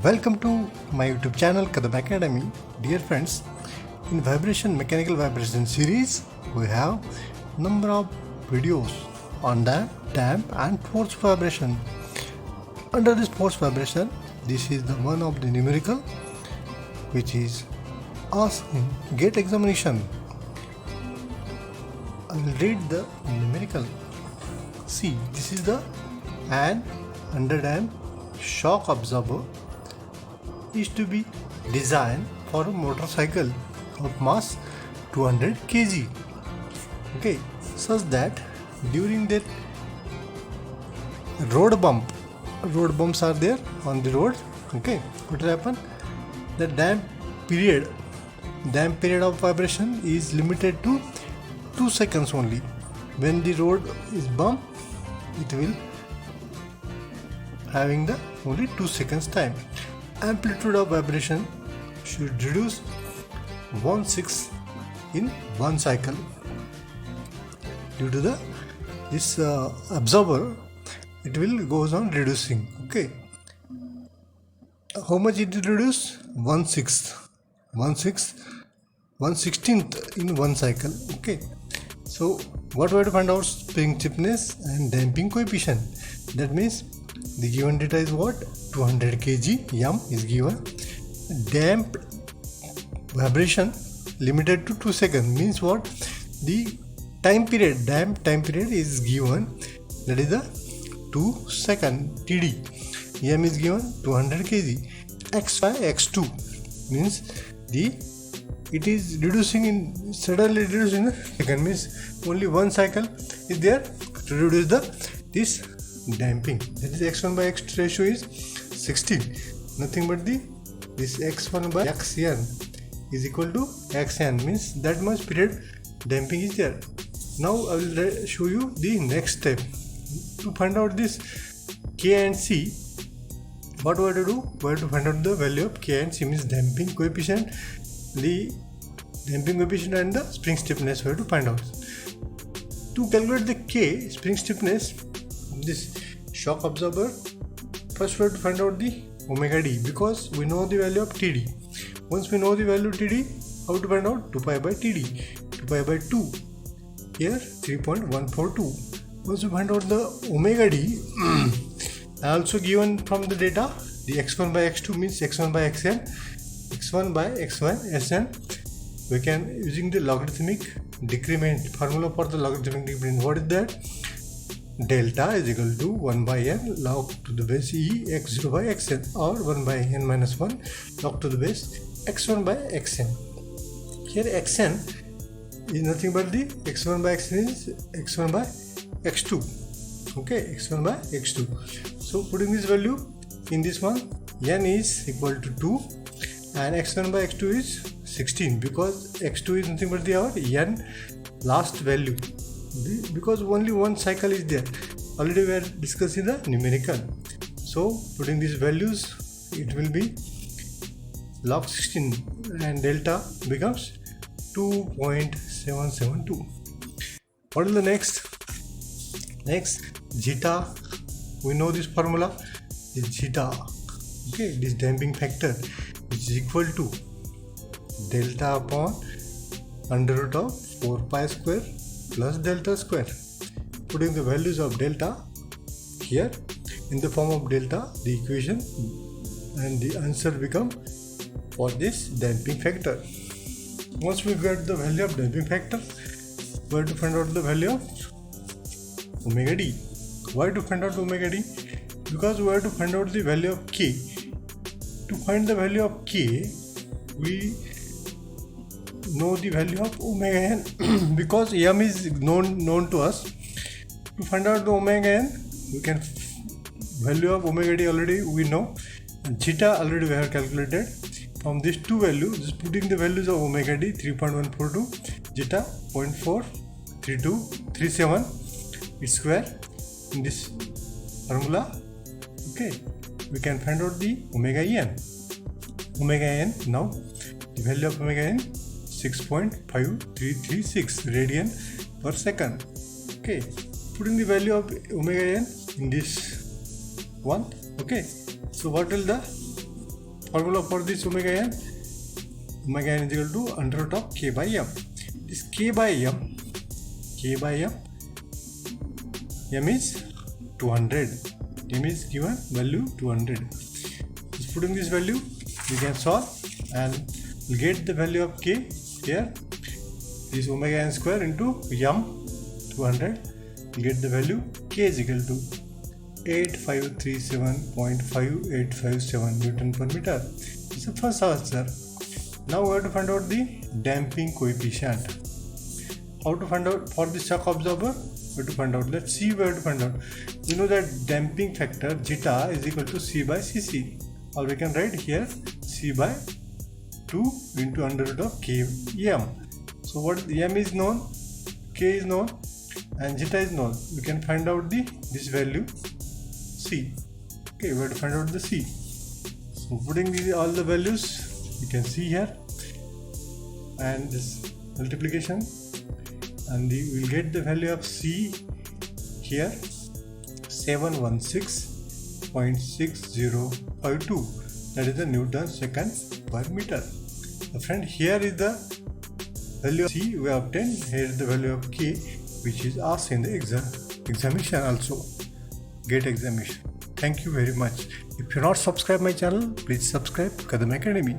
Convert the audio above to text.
Welcome to my YouTube channel Kadam Academy. Dear friends, in mechanical vibration series, we have number of videos on the damp and force vibration. Under this force vibration, this is the one of the numerical which is asked in GATE examination. I will read the numerical. See, this is the an under damp shock absorber is to be designed for a motorcycle of mass 200 kg. Okay, such that during that road bumps are there on the road. Okay, what will happen? The damp period of vibration is limited to 2 seconds only. When the road is bumped, it will having the only 2 seconds time. Amplitude of vibration should reduce 1/6 in one cycle. Due to this absorber, it will goes on reducing. Okay, how much it will reduce? 1/16th in one cycle. Okay, so what we have to find out? Spring stiffness and damping coefficient. That means the given data is what? 200 kg m is given. Damp vibration limited to 2 seconds means what? The damp time period is given, that is the 2 second TD. M is given 200 kg. X by X2 means it is reducing in suddenly reducing in a second, means only one cycle is there to reduce this damping. That is x1 by x2 ratio is 16. Nothing but this x1 by xn is equal to xn, means that much period damping is there. Now I will show you the next step. To find out this K and C, what we have to do? We have to find out the value of K and C, means damping coefficient, the damping coefficient and the spring stiffness we have to find out. To calculate the K, spring stiffness, this shock absorber, first we have to find out the omega d, because we know the value of TD. Once we know the value of TD, how to find out? 2 pi by TD, 2 pi by 2, here 3.142. Once we find out the omega d, also given from the data, the x1 by x2 means x1 by xn, x1 by x1 sn. We can, using the logarithmic decrement formula for the logarithmic decrement, what is that? Delta is equal to 1 by n log to the base e x0 by xn, or 1 by n minus 1 log to the base x1 by xn. Here xn is nothing but the x1 by xn is x1 by x2. Okay, x1 by x2. So putting this value in this one, n is equal to 2 and x1 by x2 is 16, because x2 is nothing but our n last value, because only one cycle is there. Already we are discussing the numerical. So putting these values, it will be log 16 and delta becomes 2.772. What is the next? Next, zeta. We know this formula is zeta. Okay, this damping factor is equal to delta upon under root of 4 pi square plus delta square. Putting the values of delta here in the form of delta, the equation, and the answer become for this damping factor. Once we get the value of damping factor, we have to find out the value of omega d. Why to find out omega d? Because we have to find out the value of K. To find the value of K, we know the value of omega n because m is known to us. To find out the omega n, we can value of omega d already we know, and zeta already we have calculated. From these two values, just putting the values of omega d 3.142, zeta 0.4237 its square in this formula. Okay, we can find out the omega n. Omega n, now the value of omega n 6.5336 radian per second. Okay, putting the value of omega n in this one. Okay, so what will the formula for this omega n is equal to under root of k by m. This k by m is 200. M is given value 200. Just putting this value, we can solve and we'll get the value of k here. This omega n square into m 200. We'll get the value k is equal to 8537.5857 Newton per meter. This is the first answer. Now we have to find out the damping coefficient. How to find out for the shock absorber? We have to find out. Let's see where to find out. You know that damping factor zeta is equal to C by Cc, or we can write here C by 2 into under root of k m. So what m is known, k is known, and zeta is known. We can find out this value C. Okay, we have to find out the C. So putting all the values you can see here, and this multiplication, and we will get the value of C here 716.6052. that is the Newton seconds per meter. So friend, here is the value of C we obtained. Here is the value of K, which is asked in the examination also. GATE examination. Thank you very much. If you not subscribe my channel, please subscribe Kadam Academy.